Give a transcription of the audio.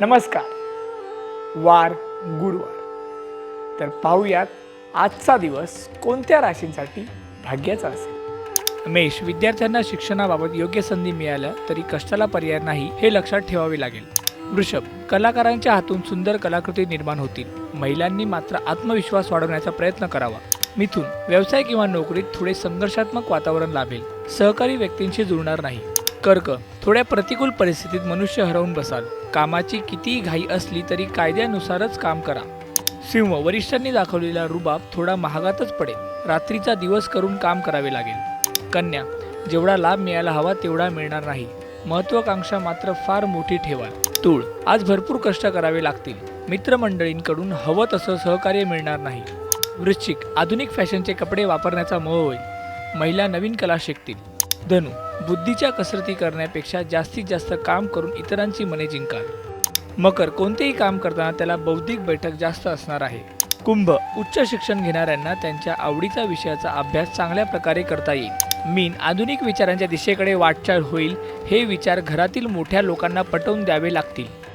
नमस्कार. वार गुरुवार. तर पाहूयात आजचा दिवस कोणत्या राशींसाठी भाग्याचा असेल. मेष, विद्यार्थ्यांना शिक्षणाबाबत योग्य संधी मिळाल्या तरी कष्टाला पर्याय नाही हे लक्षात ठेवावे लागेल. वृषभ, कलाकारांच्या हातून सुंदर कलाकृती निर्माण होतील. महिलांनी मात्र आत्मविश्वास वाढवण्याचा प्रयत्न करावा. मिथुन, व्यवसाय किंवा नोकरीत थोडे संघर्षात्मक वातावरण लाभेल. सहकारी व्यक्तींशी जुळणार नाही. कर्क, थोड्या प्रतिकूल परिस्थितीत मनुष्य हरवून बसाल. कामाची कितीही घाई असली तरी कायद्यानुसारच काम करा. सिंह, वरिष्ठांनी दाखवलेला रुबाब थोडा महागातच पडेल. रात्रीचा दिवस करून काम करावे लागेल. कन्या, जेवढा लाभ मिळायला हवा तेवढा मिळणार नाही. महत्वाकांक्षा मात्र फार मोठी ठेवा. तूळ, आज भरपूर कष्ट करावे लागतील. मित्रमंडळींकडून हवं तसं सहकार्य मिळणार नाही. वृश्चिक, आधुनिक फॅशनचे कपडे वापरण्याचा मोह होईल. महिला नवीन कला शिकतील. धनु, बुद्धीच्या कसरती करण्यापेक्षा जास्तीत जास्त काम करून इतरांची मने जिंकाल. मकर, कोणतेही काम करताना त्याला बौद्धिक बैठक जास्त असणार आहे. कुंभ, उच्च शिक्षण घेणाऱ्यांना त्यांच्या आवडीचा विषयाचा अभ्यास चांगल्या प्रकारे करता येईल. मीन, आधुनिक विचारांच्या दिशेकडे वाटचाल होईल. हे विचार घरातील मोठ्या लोकांना पटवून द्यावे लागतील.